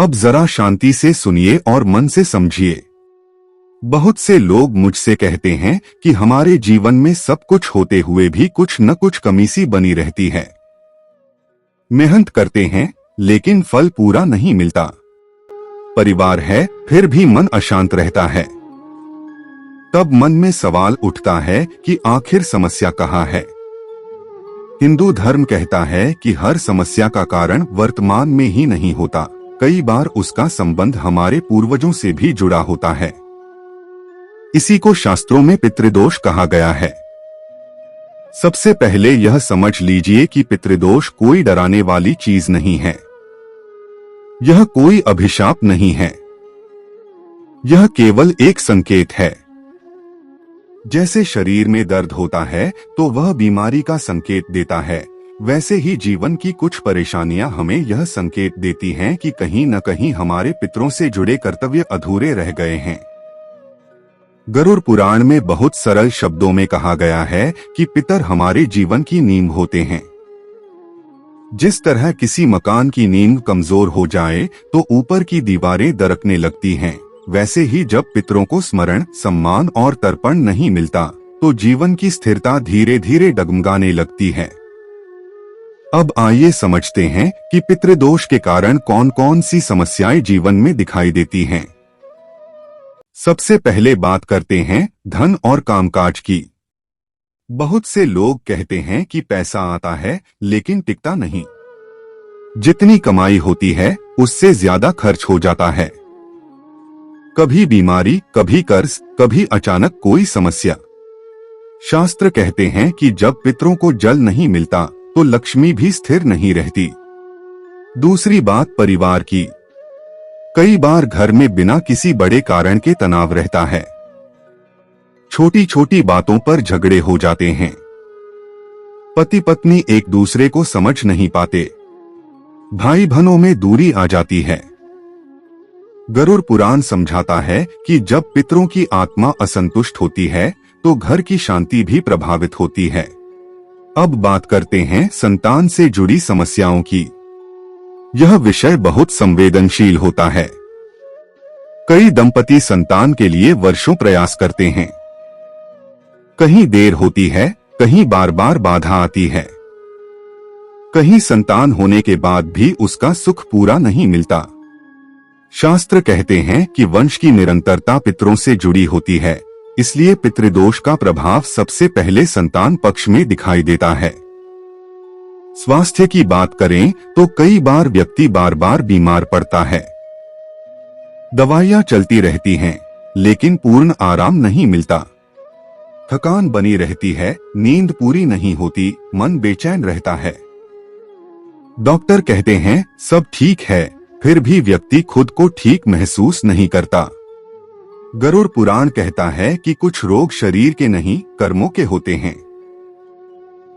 अब जरा शांति से सुनिए और मन से समझिए। बहुत से लोग मुझसे कहते हैं कि हमारे जीवन में सब कुछ होते हुए भी कुछ न कुछ कमी सी बनी रहती है। मेहनत करते हैं लेकिन फल पूरा नहीं मिलता। परिवार है फिर भी मन अशांत रहता है। तब मन में सवाल उठता है कि आखिर समस्या कहाँ है। हिंदू धर्म कहता है कि हर समस्या का कारण वर्तमान में ही नहीं होता, कई बार उसका संबंध हमारे पूर्वजों से भी जुड़ा होता है। इसी को शास्त्रों में पितृदोष कहा गया है। सबसे पहले यह समझ लीजिए कि पितृदोष कोई डराने वाली चीज नहीं है। यह कोई अभिशाप नहीं है। यह केवल एक संकेत है। जैसे शरीर में दर्द होता है तो वह बीमारी का संकेत देता है, वैसे ही जीवन की कुछ परेशानियां हमें यह संकेत देती हैं कि कहीं न कहीं हमारे पितरों से जुड़े कर्तव्य अधूरे रह गए हैं। गरुड़ पुराण में बहुत सरल शब्दों में कहा गया है कि पितर हमारे जीवन की नींव होते हैं। जिस तरह किसी मकान की नींव कमजोर हो जाए तो ऊपर की दीवारें दरकने लगती हैं, वैसे ही जब पितरों को स्मरण, सम्मान और तर्पण नहीं मिलता तो जीवन की स्थिरता धीरे धीरे डगमगाने लगती है। अब आइए समझते हैं कि पितृदोष के कारण कौन कौन सी समस्याएं जीवन में दिखाई देती हैं। सबसे पहले बात करते हैं धन और कामकाज की। बहुत से लोग कहते हैं कि पैसा आता है लेकिन टिकता नहीं। जितनी कमाई होती है उससे ज्यादा खर्च हो जाता है। कभी बीमारी, कभी कर्ज, कभी अचानक कोई समस्या। शास्त्र कहते हैं कि जब पितरों को जल नहीं मिलता तो लक्ष्मी भी स्थिर नहीं रहती। दूसरी बात परिवार की। कई बार घर में बिना किसी बड़े कारण के तनाव रहता है। छोटी छोटी बातों पर झगड़े हो जाते हैं। पति पत्नी एक दूसरे को समझ नहीं पाते। भाई बहनों में दूरी आ जाती है। गरुड़ पुराण समझाता है कि जब पितरों की आत्मा असंतुष्ट होती है तो घर की शांति भी प्रभावित होती है। अब बात करते हैं संतान से जुड़ी समस्याओं की। यह विषय बहुत संवेदनशील होता है। कई दंपति संतान के लिए वर्षों प्रयास करते हैं। कहीं देर होती है, कहीं बार बार बाधा आती है। कहीं संतान होने के बाद भी उसका सुख पूरा नहीं मिलता। शास्त्र कहते हैं कि वंश की निरंतरता पितरों से जुड़ी होती है, इसलिए पितृदोष का प्रभाव सबसे पहले संतान पक्ष में दिखाई देता है। स्वास्थ्य की बात करें तो कई बार व्यक्ति बार बार बीमार पड़ता है। दवाइयां चलती रहती हैं, लेकिन पूर्ण आराम नहीं मिलता। थकान बनी रहती है, नींद पूरी नहीं होती, मन बेचैन रहता है। डॉक्टर कहते हैं सब ठीक है, फिर भी व्यक्ति खुद को ठीक महसूस नहीं करता। गरुड़ पुराण कहता है कि कुछ रोग शरीर के नहीं, कर्मों के होते हैं।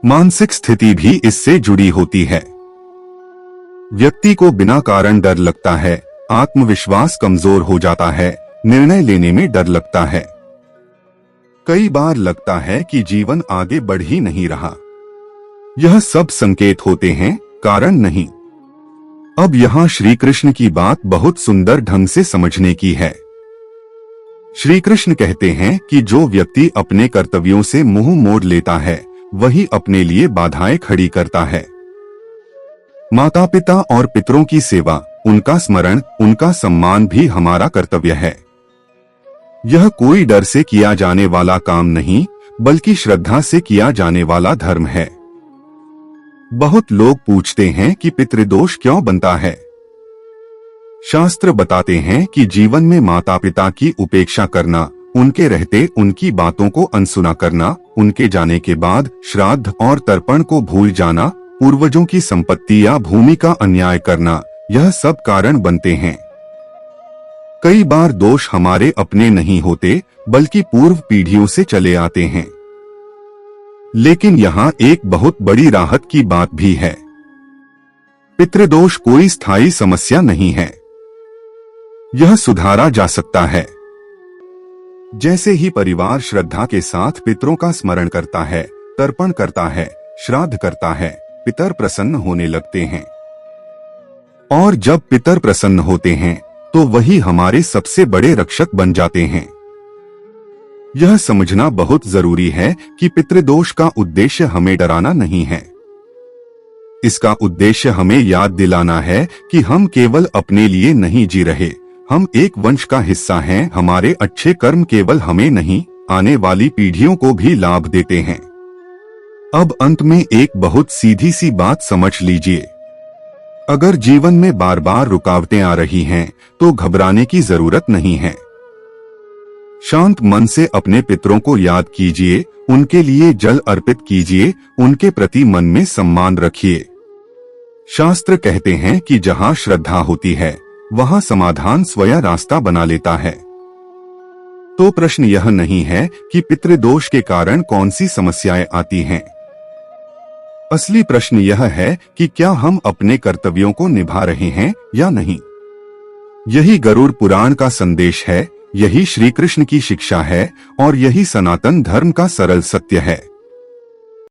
मानसिक स्थिति भी इससे जुड़ी होती है। व्यक्ति को बिना कारण डर लगता है, आत्मविश्वास कमजोर हो जाता है, निर्णय लेने में डर लगता है। कई बार लगता है कि जीवन आगे बढ़ ही नहीं रहा। यह सब संकेत होते हैं, कारण नहीं। अब यहाँ श्री कृष्ण की बात बहुत सुंदर ढंग से समझने की है। श्री कृष्ण कहते हैं कि जो व्यक्ति अपने कर्तव्यों से मुंह मोड़ लेता है वही अपने लिए बाधाएं खड़ी करता है। माता पिता और पितरों की सेवा, उनका स्मरण, उनका सम्मान भी हमारा कर्तव्य है। यह कोई डर से किया जाने वाला काम नहीं, बल्कि श्रद्धा से किया जाने वाला धर्म है। बहुत लोग पूछते हैं कि पितृदोष क्यों बनता है। शास्त्र बताते हैं कि जीवन में माता पिता की उपेक्षा करना, उनके रहते उनकी बातों को अनसुना करना, उनके जाने के बाद श्राद्ध और तर्पण को भूल जाना, पूर्वजों की संपत्ति या भूमि का अन्याय करना, यह सब कारण बनते हैं। कई बार दोष हमारे अपने नहीं होते, बल्कि पूर्व पीढ़ियों से चले आते हैं। लेकिन यहाँ एक बहुत बड़ी राहत की बात भी है। पितृदोष कोई स्थायी समस्या नहीं है। यह सुधारा जा सकता है। जैसे ही परिवार श्रद्धा के साथ पितरों का स्मरण करता है, तर्पण करता है, श्राद्ध करता है, पितर प्रसन्न होने लगते हैं और जब पितर प्रसन्न होते हैं तो वही हमारे सबसे बड़े रक्षक बन जाते हैं। यह समझना बहुत जरूरी है कि पितृदोष का उद्देश्य हमें डराना नहीं है। इसका उद्देश्य हमें याद दिलाना है कि हम केवल अपने लिए नहीं जी रहे, हम एक वंश का हिस्सा हैं। हमारे अच्छे कर्म केवल हमें नहीं, आने वाली पीढ़ियों को भी लाभ देते हैं। अब अंत में एक बहुत सीधी सी बात समझ लीजिए। अगर जीवन में बार बार रुकावटें आ रही हैं, तो घबराने की जरूरत नहीं है। शांत मन से अपने पितरों को याद कीजिए, उनके लिए जल अर्पित कीजिए, उनके प्रति मन में सम्मान रखिए। शास्त्र कहते हैं कि जहां श्रद्धा होती है वहां समाधान स्वयं रास्ता बना लेता है। तो प्रश्न यह नहीं है कि पितृदोष के कारण कौन सी समस्याएं आती हैं। असली प्रश्न यह है कि क्या हम अपने कर्तव्यों को निभा रहे हैं या नहीं। यही गरुड़ पुराण का संदेश है, यही श्री कृष्ण की शिक्षा है और यही सनातन धर्म का सरल सत्य है।